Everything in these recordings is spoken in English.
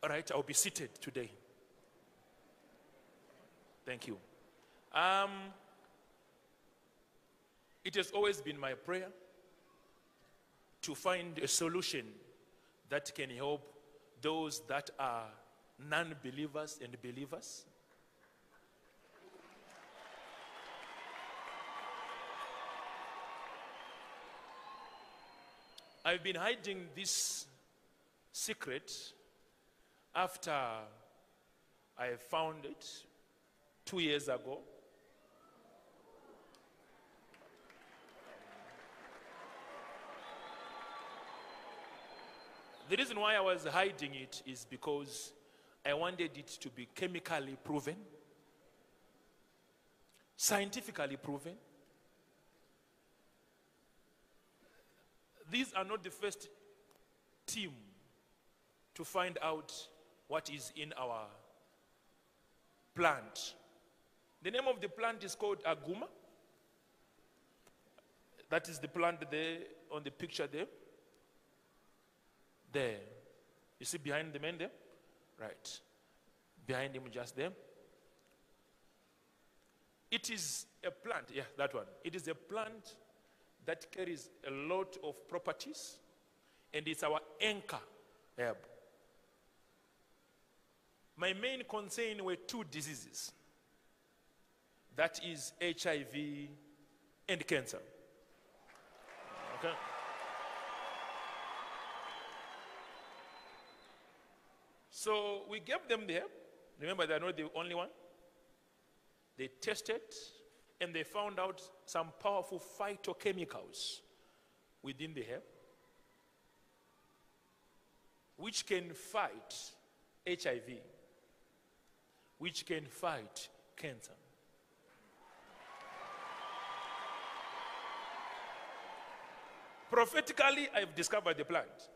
All right, I'll be seated today. Thank you. It has always been my prayer to find a solution that can help those that are non-believers and believers. I've been hiding this secret after I found it 2 years ago. The reason why I was hiding it is because I wanted it to be chemically proven, scientifically proven. These are not the first team to find out what is in our plant. The name of the plant is called aguma. That is the plant there on the picture there. There. You see behind the man there? Right. Behind him just there. It is a plant, yeah, that one. It is a plant that carries a lot of properties, and it's our anchor herb. My main concern were 2 diseases. That is HIV and cancer. Okay. So we gave them the herb. Remember, they're not the only one. They tested and they found out some powerful phytochemicals within the herb which can fight HIV, which can fight cancer. Prophetically, I've discovered the plant.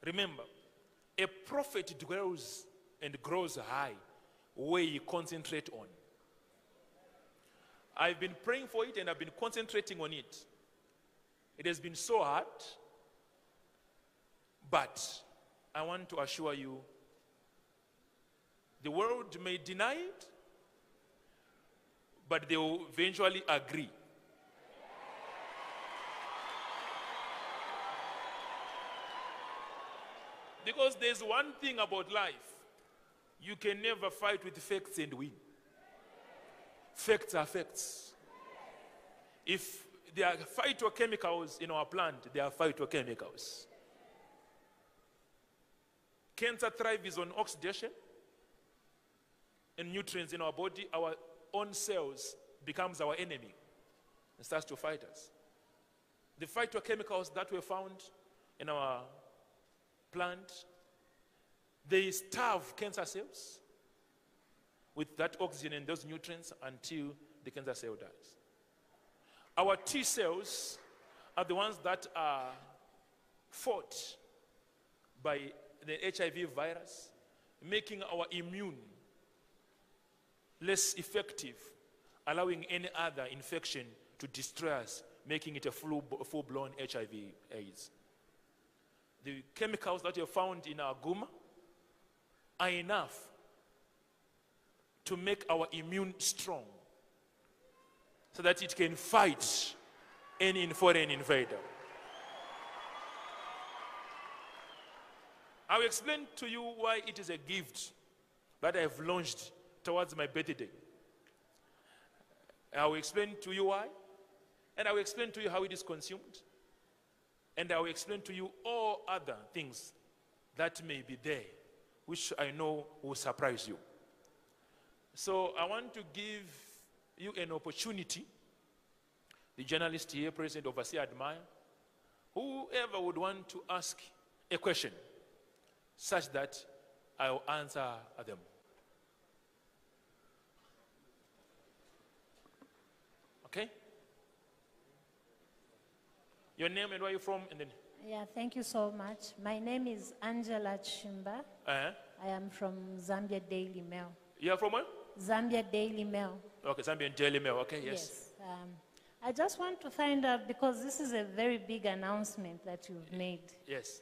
Remember, a prophet dwells and grows high where he concentrates on. I've been praying for it and I've been concentrating on it. It has been so hard, but I want to assure you, the world may deny it, but they will eventually agree. Because there's one thing about life. You can never fight with facts and win. Facts are facts. If there are phytochemicals in our plant, there are phytochemicals. Cancer thrives on oxidation and nutrients in our body. Our own cells becomes our enemy and starts to fight us. The phytochemicals that were found in our plant, they starve cancer cells with that oxygen and those nutrients until the cancer cell dies. Our T cells are the ones that are fought by the HIV virus, making our immune less effective, allowing any other infection to destroy us, making it a full-blown HIV/AIDS. The chemicals that are found in our guma are enough to make our immune strong so that it can fight any foreign invader. I will explain to you why it is a gift that I have launched towards my birthday. I will explain to you why, and I will explain to you how it is consumed, and I will explain to you all other things that may be there, which I know will surprise you. So I want to give you an opportunity, the journalist here present, overseer, admire, whoever would want to ask a question, such that I will answer them. Okay? Your name and where you're from, and then. Yeah, thank you so much. My name is Angela Chimba. I am from Zambia Daily Mail. You are from where? Zambia Daily Mail. Okay, Zambian Daily Mail. Okay, yes. Yes. I just want to find out, because this is a very big announcement that you've made. Yes.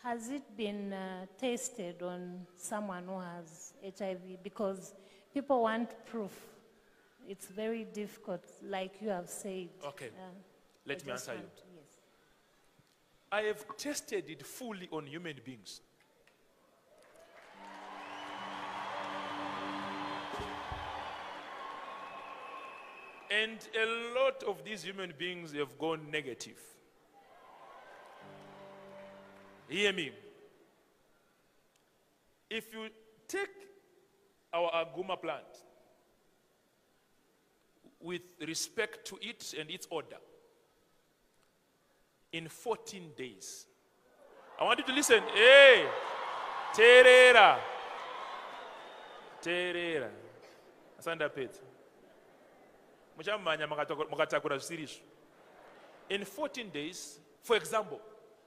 Has it been tested on someone who has HIV? Because people want proof. It's very difficult, like you have said. Okay. Let me answer you. Yes. I have tested it fully on human beings. And a lot of these human beings have gone negative. Hear me. If you take our Aguma plant with respect to it and its order, in 14 days, I want you to listen. Hey, terera, terera, asanda pet. In 14 days, for example,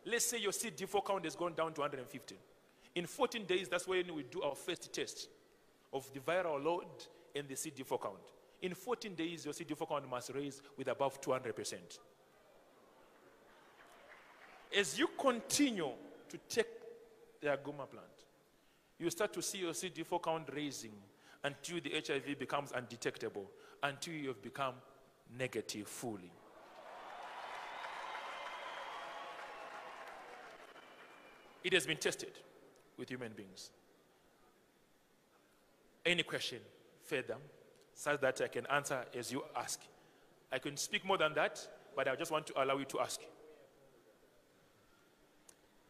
let's say your CD4 count has gone down to 115. In 14 days, that's when we do our first test of the viral load and the CD4 count. In 14 days, your CD4 count must raise with above 200%. As you continue to take the Aguma plant, you start to see your CD4 count raising until the HIV becomes undetectable, until you have become negative fully. It has been tested with human beings. Any question further, such that I can answer as you ask? I can speak more than that, but I just want to allow you to ask.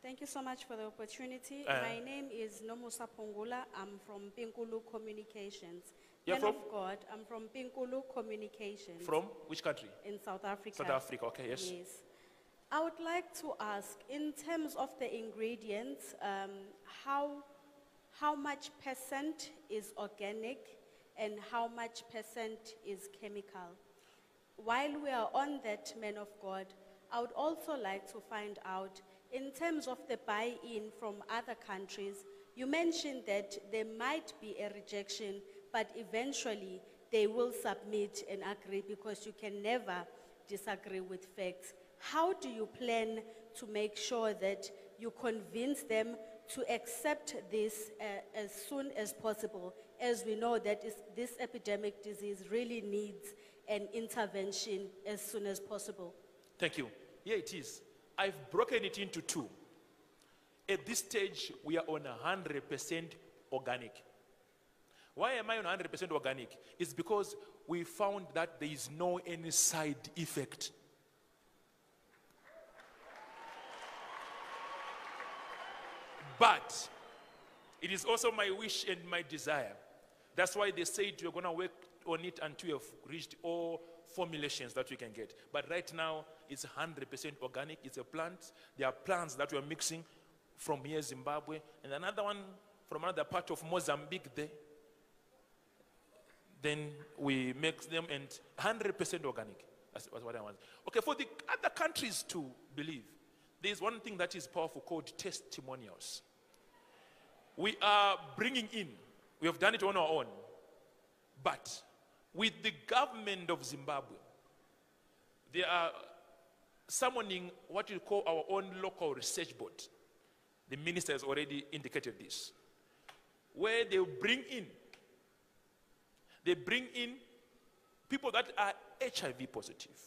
Thank you so much for the opportunity. My name is Nomusa Pongula. I'm from Pinkulu Communications. You're Man from? of God, I'm from Pinkulu Communications. From which country? In South Africa. South Africa, okay, yes. Yes. I would like to ask, in terms of the ingredients, how much percent is organic and how much percent is chemical? While we are on that, man of God, I would also like to find out, in terms of the buy-in from other countries, you mentioned that there might be a rejection, but eventually they will submit and agree, because you can never disagree with facts. How do you plan to make sure that you convince them to accept this as soon as possible, as we know that this epidemic disease really needs an intervention as soon as possible? Thank you. Here it is. I've broken it into two. At this stage, we are on 100% organic. Why am I on 100% organic? It's because we found that there is no any side effect. But it is also my wish and my desire. That's why they said you're going to work on it until you've reached all formulations that we can get. But right now, it's 100% organic. It's a plant. There are plants that we're mixing from here, Zimbabwe, and another one from another part of Mozambique there. Then we mix them, and 100% organic. That's what I want. Okay, for the other countries to believe, there's one thing that is powerful called testimonials. We are bringing in, we have done it on our own, but with the government of Zimbabwe, they are summoning what we call our own local research board. The minister has already indicated this, where they bring in people that are HIV positive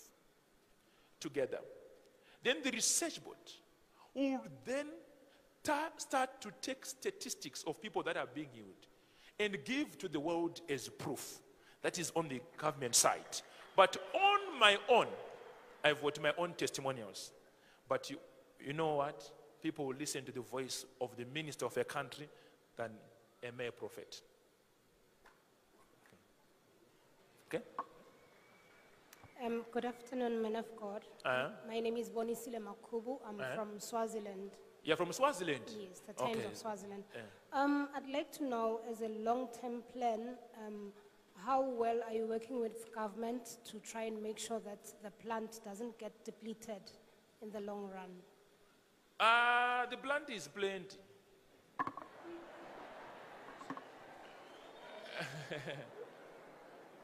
together. Then the research board will then start to take statistics of people that are being healed and give to the world as proof. That is on the government side. But on my own, I've got my own testimonials. But you know what? People will listen to the voice of the minister of a country than a mere prophet. Okay? Good afternoon, men of God. My name is Bonisile Makubu. I'm from Swaziland. You're from Swaziland? Yes, the Times Okay. of Swaziland. I'd like to know, as a long-term plan, how well are you working with government to try and make sure that the plant doesn't get depleted in the long run? The plant is plenty.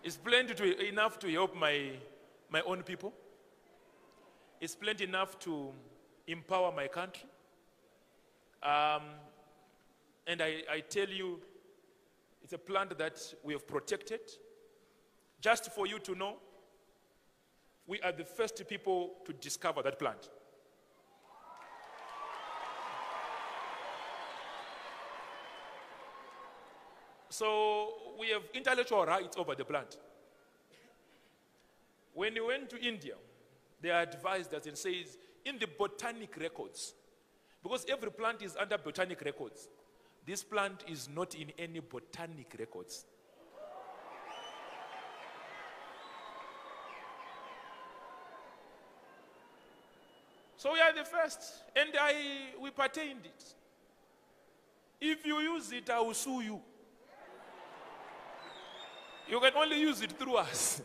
It's plenty enough to help my own people. It's plenty enough to empower my country. And I tell you, it's a plant that we have protected. Just for you to know, we are the first people to discover that plant. So we have intellectual rights over the plant. When you went to India, they advised us and says, in the botanic records, because every plant is under botanic records, this plant is not in any botanic records. So we are the first, and we patented it. If you use it, I will sue you. You can only use it through us.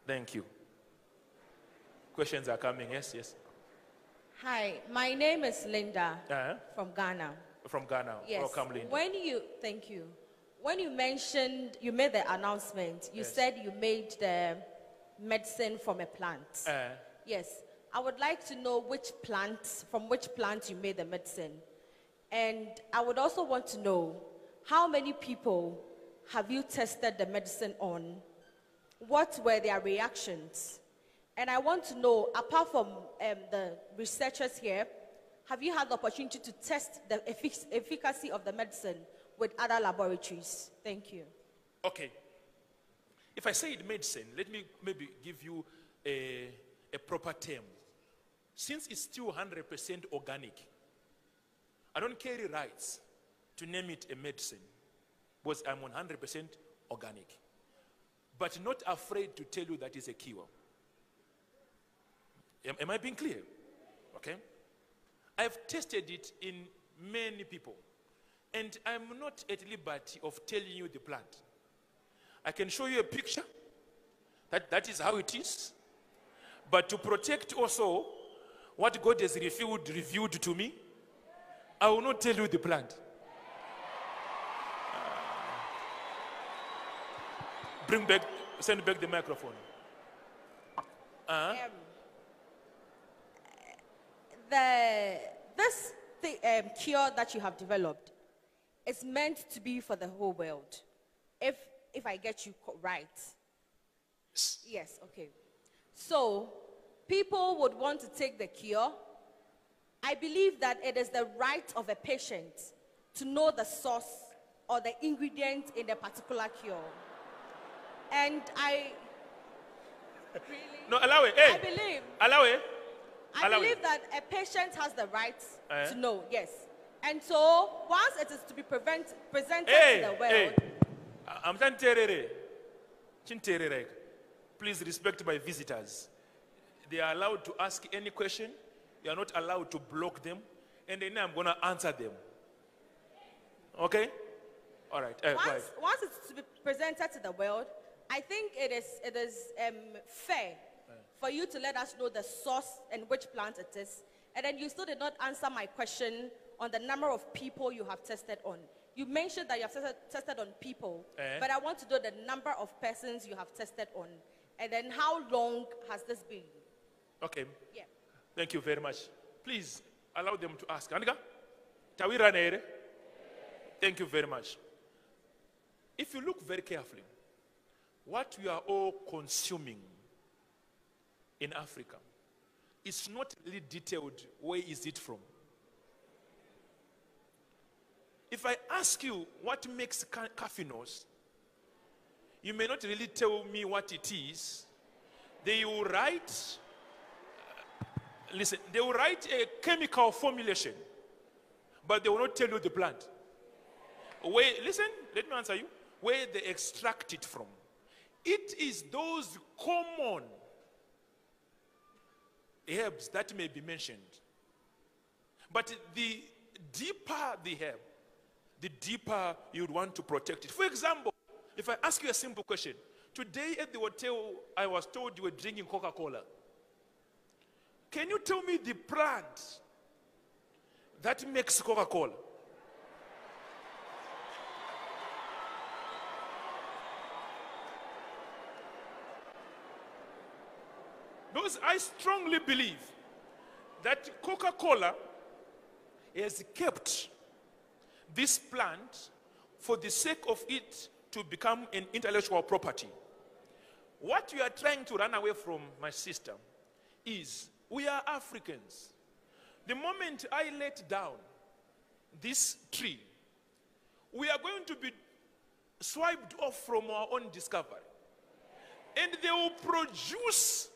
Thank you. Questions are coming. Yes, yes. Hi, my name is Linda from Ghana. From Ghana. Yes. Welcome, Linda. Thank you. When you made the announcement, you said you made the medicine from a plant. Yes. I would like to know from which plant you made the medicine. And I would also want to know how many people have you tested the medicine on? What were their reactions? And I want to know, apart from the researchers here, have you had the opportunity to test the efficacy of the medicine with other laboratories? Thank you. Okay. If I say medicine, let me maybe give you a proper term. Since it's still 100% organic, I don't carry rights to name it a medicine because I'm 100% organic. But not afraid to tell you that it's a cure. Am I being clear? Okay. I've tested it in many people. And I'm not at liberty of telling you the plant. I can show you a picture. That is how it is. But to protect also what God has revealed to me, I will not tell you the plant. Send back the microphone. This cure that you have developed is meant to be for the whole world. If I get you right. Yes, okay. So, people would want to take the cure. I believe that it is the right of a patient to know the source or the ingredient in a particular cure. And I really... No, allow it. Hey. I believe that a patient has the right to know, yes. And so, once it is to be presented to the world... I'm please respect my visitors. They are allowed to ask any question. You are not allowed to block them. And then I'm going to answer them. Okay? All right. Once it's to be presented to the world, I think it is fair for you to let us know the source and which plant it is. And then you still did not answer my question on the number of people you have tested on. You mentioned that you have tested on people, but I want to know the number of persons you have tested on. And then how long has this been? Okay. Yeah. Thank you very much. Please allow them to ask. Anika, Tawira Nere. Thank you very much. If you look very carefully, what we are all consuming in Africa, it's not really detailed where is it from. If I ask you what makes cafenos, you may not really tell me what it is. They will write, they will write a chemical formulation, but they will not tell you the plant. Listen, let me answer you. Where they extract it from. It is those common herbs that may be mentioned. But the deeper the herb, the deeper you would want to protect it. For example, if I ask you a simple question, today at the hotel, I was told you were drinking Coca-Cola. Can you tell me the plant that makes Coca-Cola? Because I strongly believe that Coca-Cola has kept this plant for the sake of it to become an intellectual property. What we are trying to run away from, my sister, is we are Africans. The moment I let down this tree, we are going to be swiped off from our own discovery. And they will produce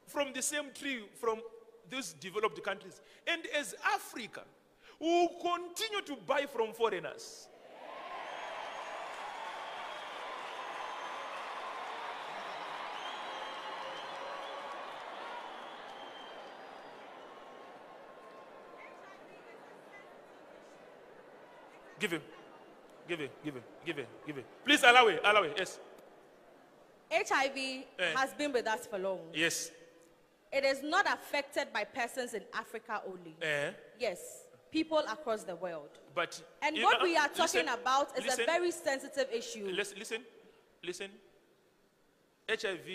from the same tree from these developed countries. And as Africa, we will continue to buy from foreigners. Give him. Please allow it, yes. HIV has been with us for long. Yes. It is not affected by persons in Africa only. Yes, people across the world. And what we are talking about is a very sensitive issue. Listen. HIV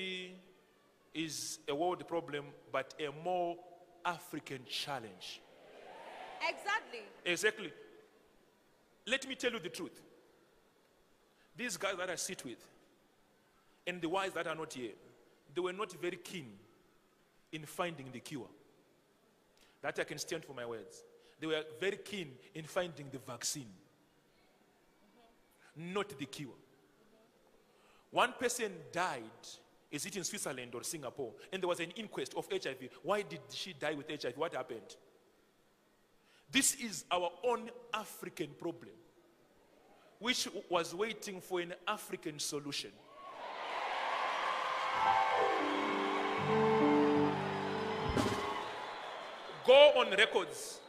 is a world problem, but a more African challenge. Exactly. Let me tell you the truth. These guys that I sit with, and the ones that are not here, they were not very keen in finding the cure. That I can stand for my words. They were very keen in finding the vaccine, not the cure. One person died, is it in Switzerland or Singapore, and there was an inquest of HIV. Why did she die with HIV? What happened? This is our own African problem, which was waiting for an African solution. Go on records.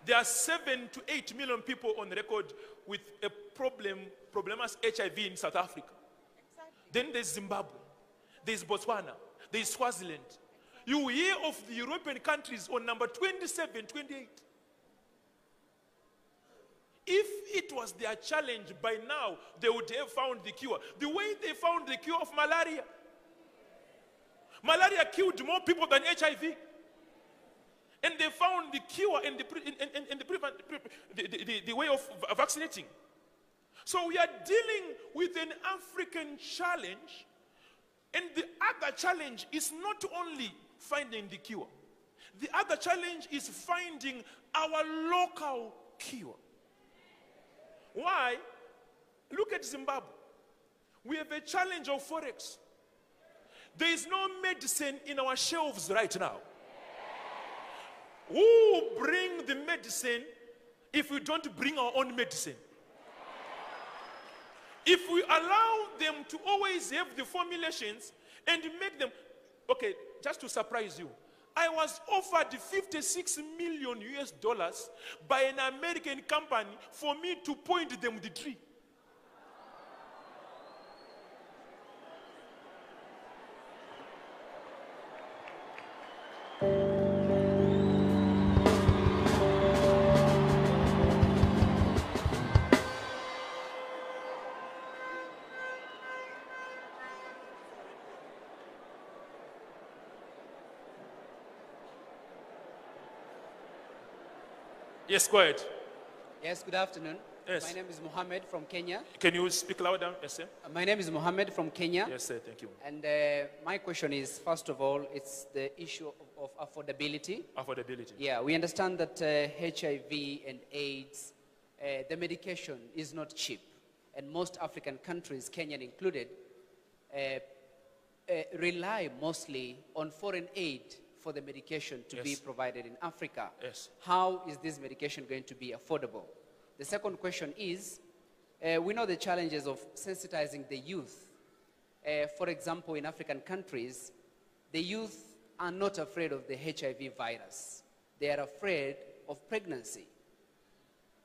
There are 7 to 8 million people on record with a problemas HIV in South Africa. Then there's Zimbabwe, there's Botswana, there's Swaziland. You hear of the European countries on number 27, 28. If it was their challenge, by now they would have found the cure. The way they found the cure of malaria. Malaria killed more people than HIV. And they found the cure and the way of vaccinating. So we are dealing with an African challenge, and the other challenge is not only finding the cure. The other challenge is finding our local cure. Why? Look at Zimbabwe. We have a challenge of forex. There is no medicine in our shelves right now. Who will bring the medicine if we don't bring our own medicine? If we allow them to always have the formulations and make them, okay, just to surprise you, I was offered $56 million by an American company for me to point them the tree. Yes, go ahead. Yes, good afternoon. Yes. My name is Mohammed from Kenya. Can you speak louder? Yes, sir. My name is Mohammed from Kenya. Yes, sir. Thank you. And my question is, first of all, it's the issue of affordability. Affordability. Yeah, we understand that HIV and AIDS, the medication is not cheap. And most African countries, Kenya included, rely mostly on foreign aid for the medication to be provided in Africa. Yes. How is this medication going to be affordable? The second question is, we know the challenges of sensitizing the youth. For example, in African countries, the youth are not afraid of the HIV virus. They are afraid of pregnancy.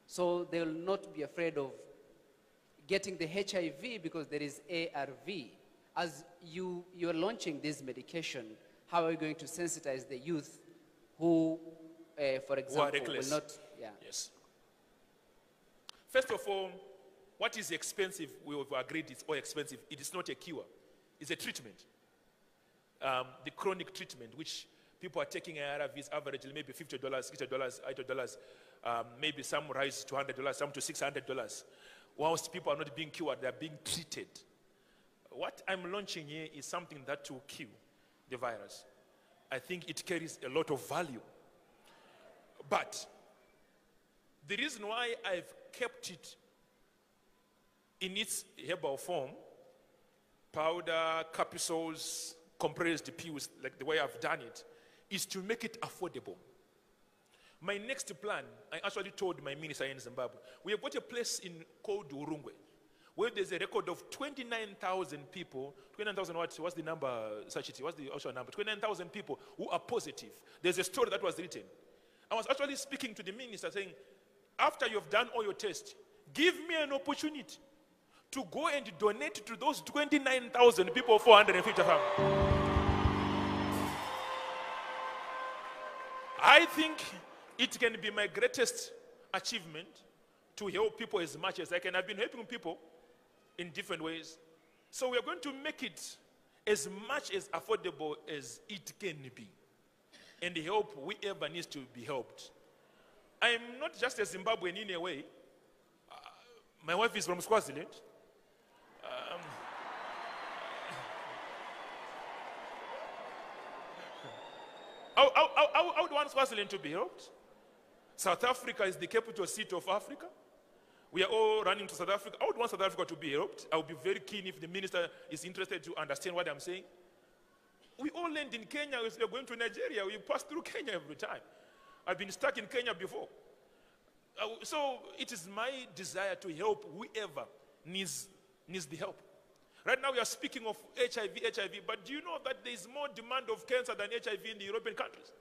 So they will not be afraid of getting the HIV because there is ARV. As you are launching this medication, how are you going to sensitize the youth who, for example, will not... Yeah. Yes. First of all, what is expensive, we have agreed it's all expensive. It is not a cure. It's a treatment. The chronic treatment, which people are taking ARVs averagely maybe $50, $60, $80. Maybe some rise to $100, some to $600. Whilst people are not being cured, they are being treated. What I'm launching here is something that will kill the virus. I think it carries a lot of value. But the reason why I've kept it in its herbal form, powder, capsules, compressed pills, like the way I've done it, is to make it affordable. My next plan, I actually told my minister in Zimbabwe, we have got a place called Urungwe, where there's a record of 29,000 people, 29,000 what's the number, Sachiti, what's the actual number? 29,000 people who are positive. There's a story that was written. I was actually speaking to the minister saying, after you've done all your tests, give me an opportunity to go and donate to those 29,000 people 450,000. I think it can be my greatest achievement to help people as much as I can. I've been helping people in different ways. So we are going to make it as much as affordable as it can be and help whoever needs to be helped. I am not just a Zimbabwean in a way. My wife is from Swaziland. I would want Swaziland to be helped. South Africa is the capital city of Africa. We are all running to South Africa. I would want South Africa to be helped. I would be very keen if the minister is interested to understand what I'm saying. We all land in Kenya. If we're going to Nigeria, we pass through Kenya every time. I've been stuck in Kenya before. So it is my desire to help whoever needs the help. Right now we are speaking of HIV, but do you know that there is more demand of cancer than HIV in the European countries?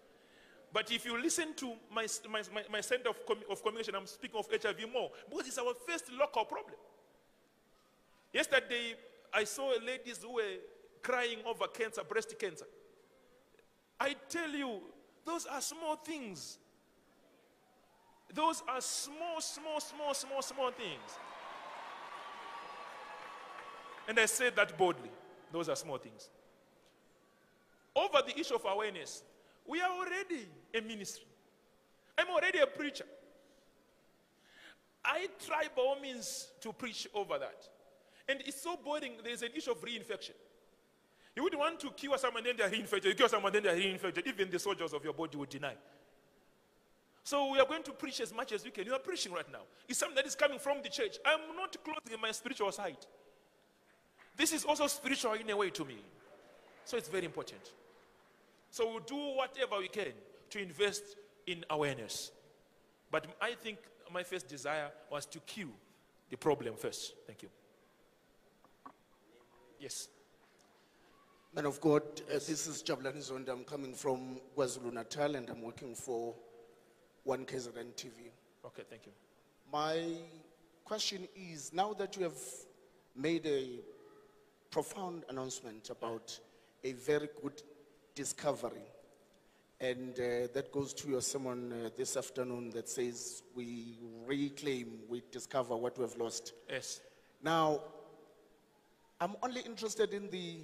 But if you listen to my center of communication, I'm speaking of HIV more, because it's our first local problem. Yesterday, I saw ladies who were crying over cancer, breast cancer. I tell you, those are small things. Those are small things. And I say that boldly. Those are small things. Over the issue of awareness, we are already a ministry. I'm already a preacher. I try by all means to preach over that. And it's so boring, there's an issue of reinfection. You would want to cure someone, then they are reinfected. You cure someone, then they are reinfected. Even the soldiers of your body would deny. So we are going to preach as much as we can. You are preaching right now. It's something that is coming from the church. I'm not closing my spiritual side. This is also spiritual in a way to me. So it's very important. So we'll do whatever we can to invest in awareness. But I think my first desire was to kill the problem first. Thank you. Yes. Man of God, this is Jabulani Zonda. I'm coming from KwaZulu-Natal and I'm working for One KZN TV. Okay, thank you. My question is, now that you have made a profound announcement about a very good discovery, and that goes to your sermon this afternoon that says we reclaim, we discover what we have lost. Yes. Now, I'm only interested in the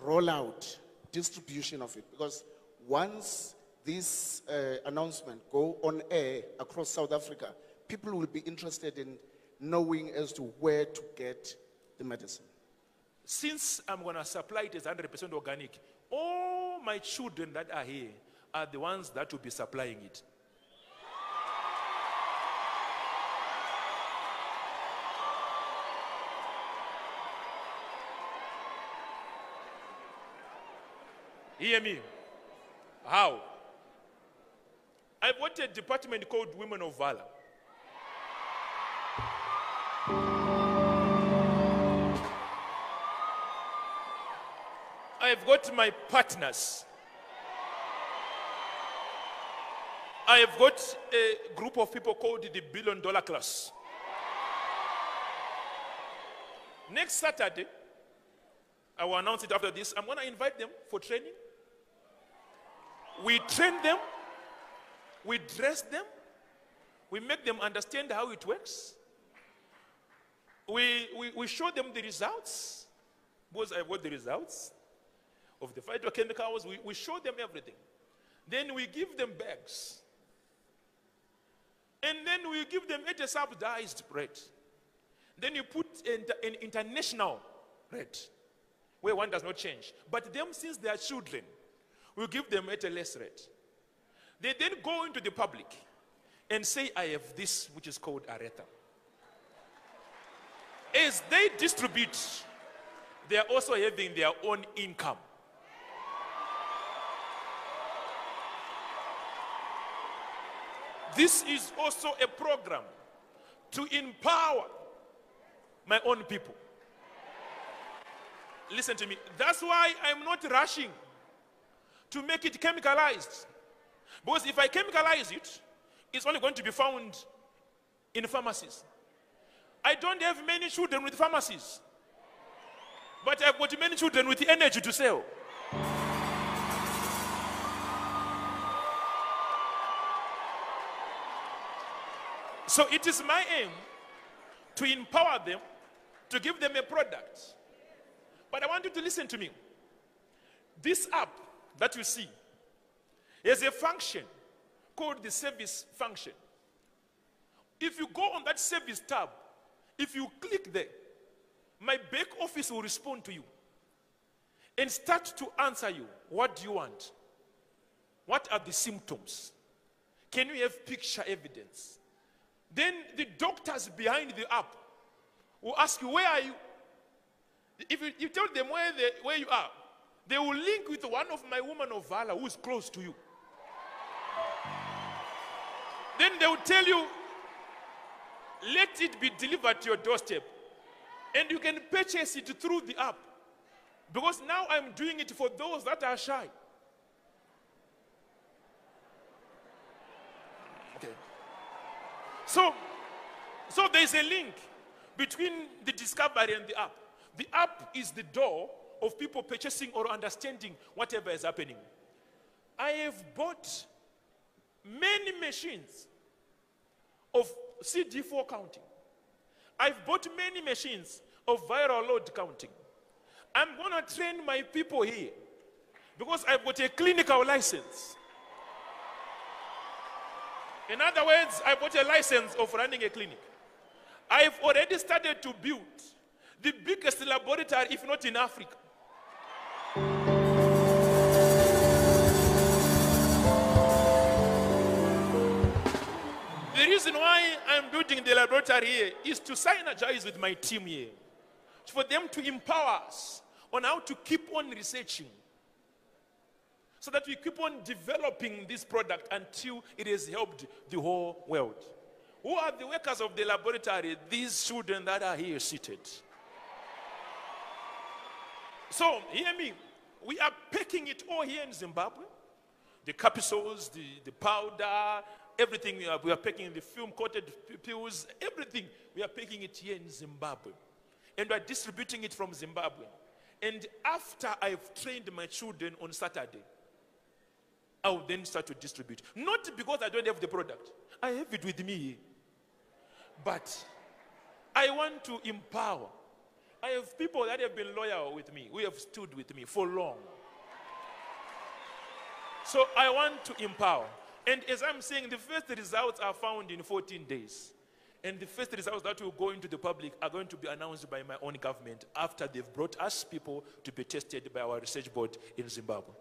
rollout, distribution of it, because once this announcement go on air across South Africa, people will be interested in knowing as to where to get the medicine. Since I'm going to supply it as 100% organic, all my children that are here are the ones that will be supplying it. Hear me. How? I've got a department called Women of Valor. I've got my partners. I've got a group of people called the $1 billion class. Next Saturday, I will announce it after this. I'm going to invite them for training. We train them. We dress them. We make them understand how it works. We show them the results. Because I've got the results of the phytochemicals. We show them everything. Then we give them bags. And then we give them at a subsidized rate. Then you put an international rate, where one does not change. But them, since they are children, we give them at a less rate. They then go into the public and say, I have this, which is called Aretha. As they distribute, they are also having their own income. This is also a program to empower my own people. Listen to me. That's why I'm not rushing to make it chemicalized. Because if I chemicalize it, it's only going to be found in pharmacies. I don't have many children with pharmacies, but I've got many children with energy to sell. So it is my aim to empower them, to give them a product. But I want you to listen to me. This app that you see has a function called the service function. If you go on that service tab, if you click there, my back office will respond to you and start to answer you. What do you want? What are the symptoms? Can you have picture evidence? Then the doctors behind the app will ask you, where are you? If you tell them where you are, they will link with one of my women of valor who is close to you. Then they will tell you, let it be delivered to your doorstep. And you can purchase it through the app. Because now I'm doing it for those that are shy. Okay. So there's a link between the discovery and the app. The app is the door of people purchasing or understanding whatever is happening. I have bought many machines of CD4 counting. I've bought many machines of viral load counting. I'm going to train my people here because I've got a clinical license. In other words, I've got a license of running a clinic. I've already started to build the biggest laboratory, if not in Africa. The reason why I'm building the laboratory here is to synergize with my team here, for them to empower us on how to keep on researching, so that we keep on developing this product until it has helped the whole world. Who are the workers of the laboratory? These children that are here seated. So, hear me. We are packing it all here in Zimbabwe. The capsules, the powder, everything we are packing, the film-coated pills, everything. We are packing it here in Zimbabwe. And we are distributing it from Zimbabwe. And after I've trained my children on Saturday, I will then start to distribute. Not because I don't have the product. I have it with me. But I want to empower. I have people that have been loyal with me, who have stood with me for long. So I want to empower. And as I'm saying, the first results are found in 14 days. And the first results that will go into the public are going to be announced by my own government after they've brought us people to be tested by our research board in Zimbabwe.